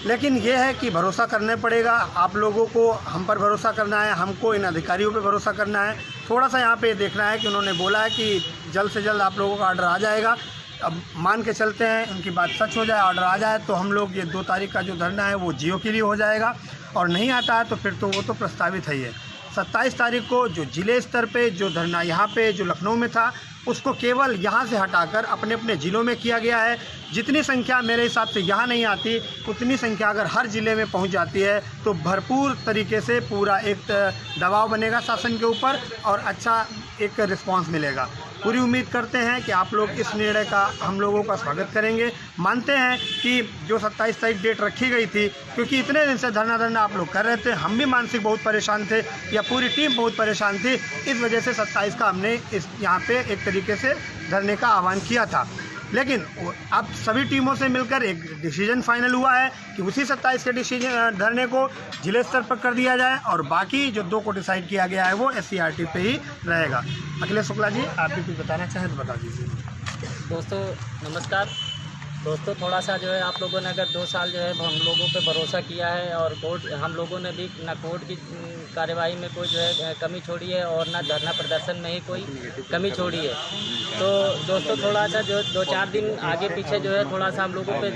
लेकिन ये है कि भरोसा करना पड़ेगा। आप लोगों को हम पर भरोसा करना है, हमको इन अधिकारियों पे भरोसा करना है। थोड़ा सा यहाँ पे देखना है कि उन्होंने बोला है कि जल्द से जल्द आप लोगों का ऑर्डर आ जाएगा। अब मान के चलते हैं उनकी बात सच हो जाए, ऑर्डर आ जाए तो हम लोग ये 2 तारीख का जो धरना है वो जियो के लिए हो जाएगा। और नहीं आता है तो फिर तो वो तो प्रस्तावित है ही है। 27 तारीख को जो जिले स्तर पे जो धरना यहाँ पे जो लखनऊ में था, उसको केवल यहाँ से हटाकर अपने अपने ज़िलों में किया गया है। जितनी संख्या मेरे हिसाब से यहाँ नहीं आती, उतनी संख्या अगर हर ज़िले में पहुँच जाती है तो भरपूर तरीके से पूरा एक दबाव बनेगा शासन के ऊपर और अच्छा एक रिस्पांस मिलेगा। पूरी उम्मीद करते हैं कि आप लोग इस निर्णय का हम लोगों का स्वागत करेंगे। मानते हैं कि जो 27 तारीख डेट रखी गई थी, क्योंकि इतने दिन से धरना आप लोग कर रहे थे, हम भी मानसिक बहुत परेशान थे या पूरी टीम बहुत परेशान थी। इस वजह से 27 का हमने इस यहाँ पे एक तरीके से धरने का आह्वान किया था। लेकिन अब सभी टीमों से मिलकर एक डिसीजन फाइनल हुआ है कि उसी 27 के डिसीजन धरने को जिले स्तर पर कर दिया जाए और बाकी जो 2 को डिसाइड किया गया है वो SCRT पे ही रहेगा। अखिलेश शुक्ला जी, आप भी कुछ बताना चाहें तो बता दीजिए। दोस्तों नमस्कार। दोस्तों थोड़ा सा जो है आप लोगों ने अगर 2 साल जो है हम लोगों पे भरोसा किया है और कोर्ट हम लोगों ने भी ना कोर्ट की कार्यवाही में कोई जो है कमी छोड़ी है और ना धरना प्रदर्शन में ही कोई कमी छोड़ी है। तो दोस्तों थोड़ा सा जो 2-4 दिन आगे पीछे जो है थोड़ा सा हम लोगों पे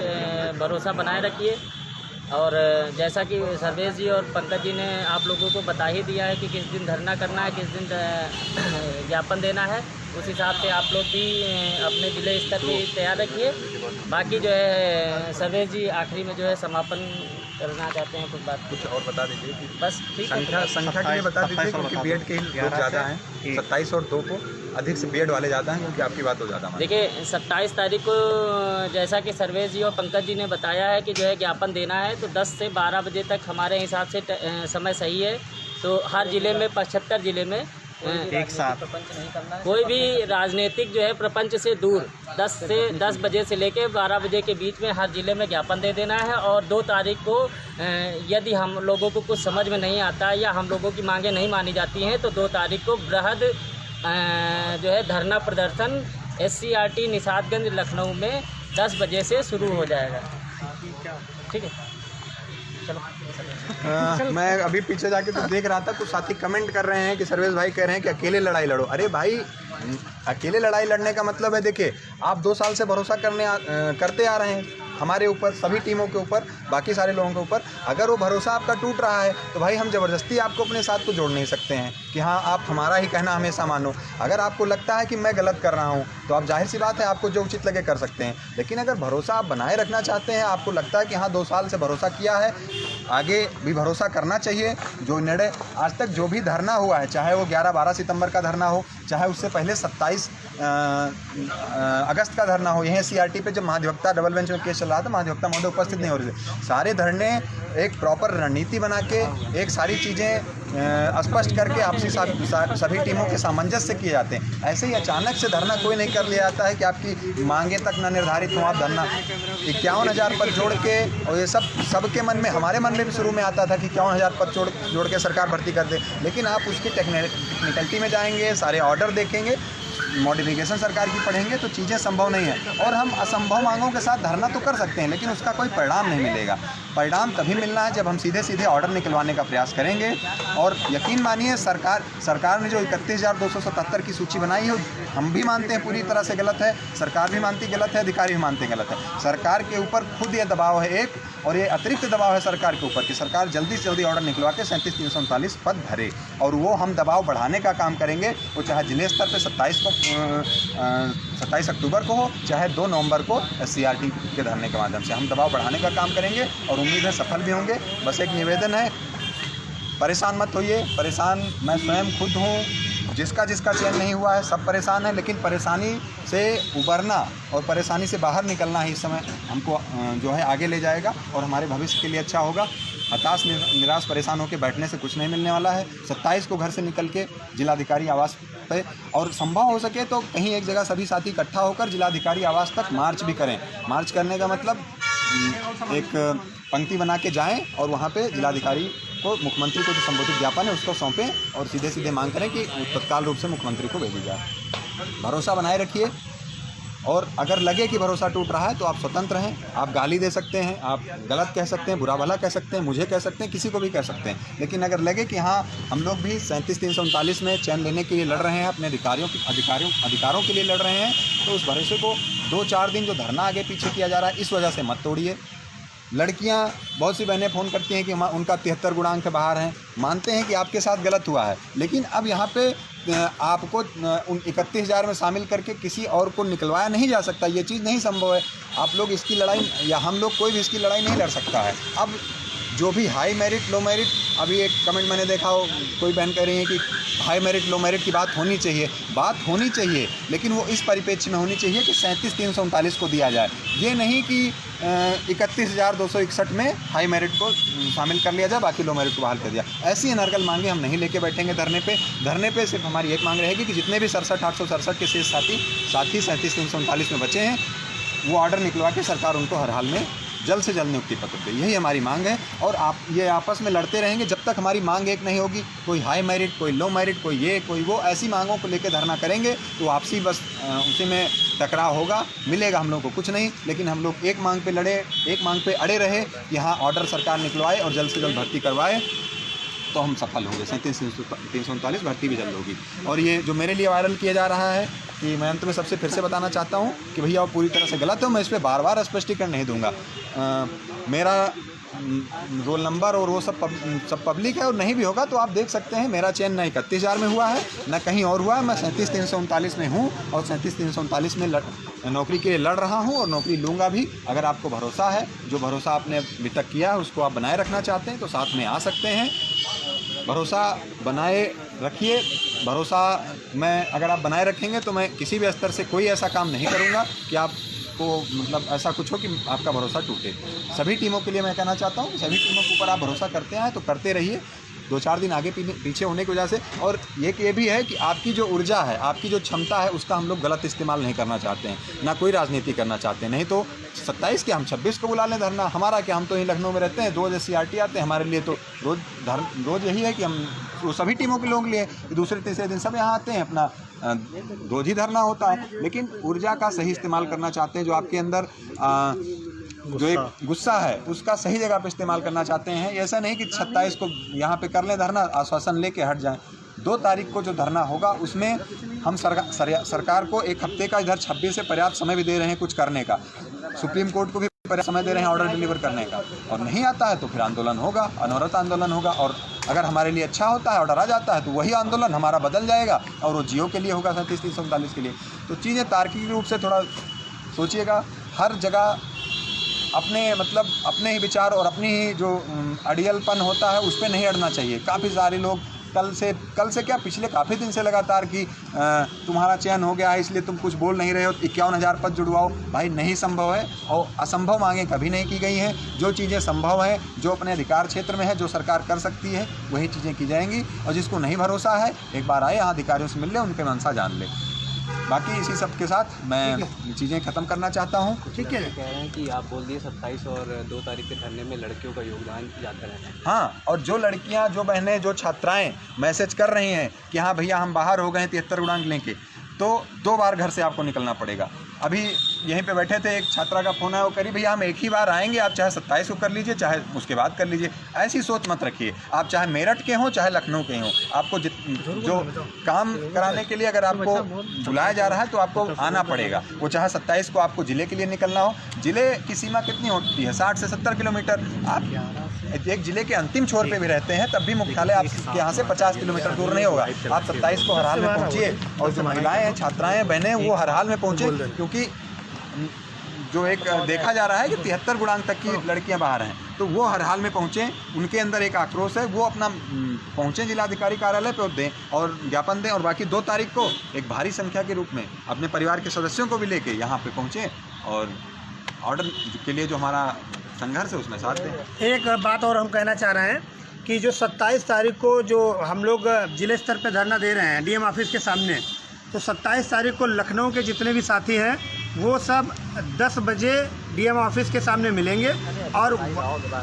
भरोसा बनाए रखिए। और जैसा कि सर्वेश जी और पंकज जी ने आप लोगों को बता ही दिया है कि किस दिन धरना करना है, किस दिन ज्ञापन देना है, उस हिसाब से आप लोग भी अपने जिले स्तर पर तैयार रखिए। बाकी जो है सर्वेश जी आखिरी में जो है समापन करना चाहते हैं, कुछ और बता दीजिए कि बस ठीक है। संख्या के लिए बता दीजिए, क्योंकि बीएड के लोग ज़्यादा हैं। 27 और 2 को अधिक से बीएड वाले ज़्यादा हैं, क्योंकि आपकी बात हो ज़्यादा। देखिए 27 तारीख को जैसा कि सर्वेश जी और पंकज जी ने बताया है कि जो है ज्ञापन देना है, तो 10 से 12 बजे तक हमारे हिसाब से समय सही है। तो हर ज़िले में 75 ज़िले में एक साथ कोई भी राजनीतिक जो है प्रपंच से दूर 10 बजे से लेकर 12 बजे के बीच में हर ज़िले में ज्ञापन दे देना है। और 2 तारीख को यदि हम लोगों को कुछ समझ में नहीं आता या हम लोगों की मांगें नहीं मानी जाती हैं तो 2 तारीख को बृहद जो है धरना प्रदर्शन SCRT निषादगंज लखनऊ में 10 बजे से शुरू हो जाएगा। ठीक है, चलो। मैं अभी पीछे जाके तो देख रहा था, कुछ साथी कमेंट कर रहे हैं कि सर्वेश भाई कह रहे हैं कि अकेले लड़ाई लड़ो। अरे भाई, अकेले लड़ाई लड़ने का मतलब है, देखिए आप 2 साल से भरोसा करते आ रहे हैं हमारे ऊपर, सभी टीमों के ऊपर, बाकी सारे लोगों के ऊपर। अगर वो भरोसा आपका टूट रहा है तो भाई हम ज़बरदस्ती आपको अपने साथ तो जोड़ नहीं सकते हैं कि हाँ आप हमारा ही कहना हमेशा मानो। अगर आपको लगता है कि मैं गलत कर रहा हूँ तो आप जाहिर सी बात है आपको जो उचित लगे कर सकते हैं। लेकिन अगर भरोसा आप बनाए रखना चाहते हैं, आपको लगता है कि हाँ 2 साल से भरोसा किया है, आगे भी भरोसा करना चाहिए। जो निर्णय आज तक जो भी धरना हुआ है, चाहे वो 11-12 सितंबर का धरना हो, चाहे उससे पहले 27 अगस्त का धरना हो, यहीं SCRT पे जब महाधिवक्ता डबल बेंच में केस चल रहा था, महाधिवक्ता महोदय उपस्थित नहीं हो रहे थे। सारे धरने एक प्रॉपर रणनीति बना के, एक सारी चीज़ें स्पष्ट करके आपसी सभी टीमों के सामंजस्य से किए जाते हैं। ऐसे ही अचानक से धरना कोई नहीं कर लिया जाता है कि आपकी मांगे तक न निर्धारित हो, आप धरना 51,000 पद जोड़ के, और ये सबके मन में, हमारे मन में भी शुरू में आता था कि 51,000 पद जोड़ के सरकार भर्ती कर दे। लेकिन आप उसकी टेक्निकलिटी में जाएंगे, सारे ऑर्डर देखेंगे, मॉडिफिकेशन सरकार की पढ़ेंगे तो चीज़ें संभव नहीं है। और हम असंभव मांगों के साथ धरना तो कर सकते हैं, लेकिन उसका कोई परिणाम नहीं मिलेगा। परिणाम तभी मिलना है जब हम सीधे सीधे ऑर्डर निकलवाने का प्रयास करेंगे। और यकीन मानिए सरकार ने जो 31,277 की सूची बनाई है, हम भी मानते हैं पूरी तरह से गलत है, सरकार भी मानती गलत है, अधिकारी भी मानते गलत है। सरकार के ऊपर खुद ये दबाव है एक, और ये अतिरिक्त दबाव है सरकार के ऊपर कि सरकार जल्दी से जल्दी ऑर्डर निकलवा के 37,339 पद भरे। और वो हम दबाव बढ़ाने का काम करेंगे, वो चाहे जिले स्तर पर 27 अक्टूबर को हो, चाहे 2 नवंबर को SCRT के धरने के माध्यम से हम दबाव बढ़ाने का काम करेंगे और उम्मीद है सफल भी होंगे। बस एक निवेदन है, परेशान मत होइए। परेशान मैं स्वयं खुद हूँ, जिसका चयन नहीं हुआ है सब परेशान है, लेकिन परेशानी से उबरना और परेशानी से बाहर निकलना ही इस समय हमको जो है आगे ले जाएगा और हमारे भविष्य के लिए अच्छा होगा। हताश निराश परेशान होकर बैठने से कुछ नहीं मिलने वाला है। 27 को घर से निकल के जिलाधिकारी आवास पे, और संभव हो सके तो कहीं एक जगह सभी साथी इकट्ठा होकर जिलाधिकारी आवास तक मार्च भी करें। मार्च करने का मतलब एक पंक्ति बना के जाएं और वहाँ पे जिलाधिकारी को, मुख्यमंत्री को जो संबोधित ज्ञापन है उसको सौंपें और सीधे सीधे मांग करें कि तत्काल रूप से मुख्यमंत्री को भेजी जाए। भरोसा बनाए रखिए, और अगर लगे कि भरोसा टूट रहा है तो आप स्वतंत्र हैं, आप गाली दे सकते हैं, आप गलत कह सकते हैं, बुरा भला कह सकते हैं, मुझे कह सकते हैं, किसी को भी कह सकते हैं। लेकिन अगर लगे कि हाँ हम लोग भी 37,339 में चयन लेने के लिए लड़ रहे हैं, अपने अधिकारों के लिए लड़ रहे हैं, तो उस भरोसे को 2-4 दिन जो धरना आगे पीछे किया जा रहा है इस वजह से मत तोड़िए। लड़कियां, बहुत सी बहनें फ़ोन करती हैं कि उनका 73 गुणांक बाहर हैं, मानते हैं कि आपके साथ गलत हुआ है, लेकिन अब यहाँ पे आपको उन 31,000 में शामिल करके किसी और को निकलवाया नहीं जा सकता। ये चीज़ नहीं संभव है। आप लोग इसकी लड़ाई, या हम लोग कोई भी इसकी लड़ाई नहीं लड़ सकता है। अब जो भी हाई मेरिट लो मेरिट, अभी एक कमेंट मैंने देखा हो, कोई बहन कह रही है कि हाई मेरिट लो मेरिट की बात होनी चाहिए, लेकिन वो इस परिप्रेक्ष्य में होनी चाहिए कि 37,339 को दिया जाए। ये नहीं कि 31,261 में हाई मेरिट को शामिल कर लिया जाए, बाकी लो मेरिट को बहाल कर दिया। ऐसी अनर्गल मांगे हम नहीं लेके बैठेंगे धरने पे सिर्फ हमारी एक मांग रहेगी कि जितने भी 67,867 के शेष साथी 37,339 में बचे हैं, वो ऑर्डर निकलवा के सरकार उनको हर हाल में जल्द से जल्द नियुक्ति पत्र दे। यही हमारी मांग है। और आप ये आपस में लड़ते रहेंगे जब तक हमारी मांग एक नहीं होगी। कोई हाई मेरिट, कोई लो मेरिट, कोई ये कोई वो, ऐसी मांगों को लेकर धरना करेंगे तो आपसी बस उसी में टकराव होगा, मिलेगा हम लोग को कुछ नहीं। लेकिन हम लोग एक मांग पे लड़े, एक मांग पे अड़े रहे कि हाँ ऑर्डर सरकार निकलवाए और जल्द से जल्द भर्ती करवाए, तो हम सफल होंगे। 37,339 भर्ती भी जल्द होगी। और ये जो मेरे लिए वायरल किया जा रहा है, कि मैं अंत में सबसे फिर से बताना चाहता हूँ कि भैया वो पूरी तरह से गलत है। मैं इस पर बार बार स्पष्टीकरण नहीं दूंगा। मेरा रोल नंबर और वो सब पब्लिक है, और नहीं भी होगा तो आप देख सकते हैं मेरा चयन न 31,000 में हुआ है न कहीं और हुआ है। मैं 37,339 में हूँ और 37,339 में नौकरी के लिए लड़ रहा हूँ और नौकरी लूँगा भी। अगर आपको भरोसा है, जो भरोसा आपने अभी तक किया है उसको आप बनाए रखना चाहते हैं तो साथ में आ सकते हैं। भरोसा बनाए रखिए। भरोसा अगर आप बनाए रखेंगे तो मैं किसी भी स्तर से कोई ऐसा काम नहीं करूँगा कि आपको मतलब ऐसा कुछ हो कि आपका भरोसा टूटे। सभी टीमों के लिए मैं कहना चाहता हूँ, सभी टीमों के ऊपर आप भरोसा करते हैं तो करते रहिए। 2-4 दिन आगे पीछे होने की वजह से, और ये भी है कि आपकी जो ऊर्जा है, आपकी जो क्षमता है, उसका हम लोग गलत इस्तेमाल नहीं करना चाहते हैं, ना कोई राजनीति करना चाहते हैं। नहीं तो 27 के हम 26 को बुला लें धरना, हमारा क्या, हम तो यहीं लखनऊ में रहते हैं, रोज़ SCRT आते हैं, हमारे लिए तो रोज़ यही है कि हम वो सभी टीमों के लोग लिए दूसरे तीसरे दिन सब यहाँ आते हैं, अपना रोज़ ही धरना होता है। लेकिन ऊर्जा का सही इस्तेमाल करना चाहते हैं, जो आपके अंदर जो एक गुस्सा है उसका सही जगह पे इस्तेमाल करना चाहते हैं। ऐसा नहीं कि 27 को यहाँ पे कर लें धरना, आश्वासन लेके हट जाएं। 2 तारीख को जो धरना होगा उसमें हम सरकार को 1 हफ्ते का, इधर 26 से पर्याप्त समय भी दे रहे हैं कुछ करने का, सुप्रीम कोर्ट को भी पर्याप्त समय दे रहे हैं ऑर्डर डिलीवर करने का। और नहीं आता है तो फिर आंदोलन होगा, अनवरत आंदोलन होगा। और अगर हमारे लिए अच्छा होता है, ऑर्डर आ जाता है, तो वही आंदोलन हमारा बदल जाएगा और वो जियो के लिए होगा, 37,339 के लिए। तो चीज़ें तार्किक रूप से थोड़ा सोचिएगा। हर जगह अपने ही विचार और अपनी ही जो अड़ियलपन होता है उस पर नहीं अड़ना चाहिए। काफ़ी सारे लोग कल से क्या, पिछले काफ़ी दिन से लगातार कि तुम्हारा चयन हो गया है इसलिए तुम कुछ बोल नहीं रहे हो, 51,000 पद जुड़वाओ। भाई नहीं संभव है, और असंभव मांगें कभी नहीं की गई हैं। जो चीज़ें संभव हैं, जो अपने अधिकार क्षेत्र में है, जो सरकार कर सकती है, वही चीज़ें की जाएंगी। और जिसको नहीं भरोसा है, एक बार आए यहाँ अधिकारियों से मिल ले, उनके मंशा जान ले। बाकी इसी सब के साथ मैं चीज़ें ख़त्म करना चाहता हूँ। ठीक है, कह रहे हैं कि आप बोल दिए 27 और 2 तारीख के धरने में लड़कियों का योगदान ज़्यादा रहना है। हाँ, और जो लड़कियाँ, जो बहनें, जो छात्राएं मैसेज कर रही हैं कि हाँ भैया हम बाहर हो गए 73 गुणांक लेके, तो 2 बार घर से आपको निकलना पड़ेगा। अभी यहीं पे बैठे थे, एक छात्रा का फ़ोन आया, वो करी भैया हम एक ही बार आएंगे, आप चाहे 27 को कर लीजिए चाहे उसके बाद कर लीजिए। ऐसी सोच मत रखिए, आप चाहे मेरठ के हों चाहे लखनऊ के हों, आपको जो काम कराने के लिए अगर आपको बुलाया जा रहा है तो आपको आना पड़ेगा। वो चाहे 27 को आपको ज़िले के लिए निकलना हो। ज़िले की सीमा कितनी होती है? 60 से 70 किलोमीटर। आप एक ज़िले के अंतिम छोर पे भी रहते हैं तब भी मुख्यालय आपके यहाँ से 50 किलोमीटर दूर नहीं होगा। आप 27 को हर हाल में पहुँचिए, और जो महिलाएं हैं, छात्राएं, बहनें, वो हर हाल में पहुँचे, क्योंकि जो एक देखा जा रहा है कि 73 गुणांक तक की लड़कियां बाहर हैं, तो वो हर हाल में पहुँचें। उनके अंदर एक आक्रोश है, वो अपना पहुँचें जिलाधिकारी कार्यालय पर दें और ज्ञापन दें, और बाकी 2 तारीख को एक भारी संख्या के रूप में अपने परिवार के सदस्यों को भी लेके यहाँ पे पहुँचें और ऑर्डर के लिए जो हमारा संघर्ष है उसमें साथ दें। एक बात और हम कहना चाह रहे हैं कि जो 27 तारीख को जो हम लोग ज़िले स्तर पे धरना दे रहे हैं डीएम ऑफिस के सामने, तो 27 तारीख को लखनऊ के जितने भी साथी हैं वो सब 10 बजे डीएम ऑफिस के सामने मिलेंगे, और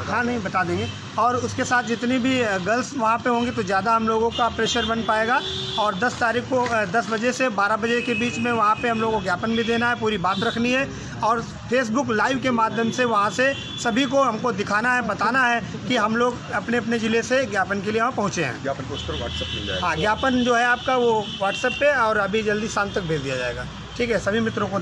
हाँ नहीं बता देंगे, और उसके साथ जितनी भी गर्ल्स वहाँ पे होंगी तो ज़्यादा हम लोगों का प्रेशर बन पाएगा। और 10 तारीख को 10 बजे से 12 बजे के बीच में वहाँ पे हम लोगों को ज्ञापन भी देना है, पूरी बात रखनी है, और फेसबुक लाइव के माध्यम से वहाँ से सभी को हमको दिखाना है, बताना है कि हम लोग अपने अपने ज़िले से ज्ञापन के लिए वहाँ पहुँचे हैं। ज्ञापन पोस्टर व्हाट्सएप मिल जाएगा। हाँ, ज्ञापन जो है आपका वो व्हाट्सएप पे और अभी जल्दी शाम तक भेज दिया जाएगा। ठीक है, सभी मित्रों को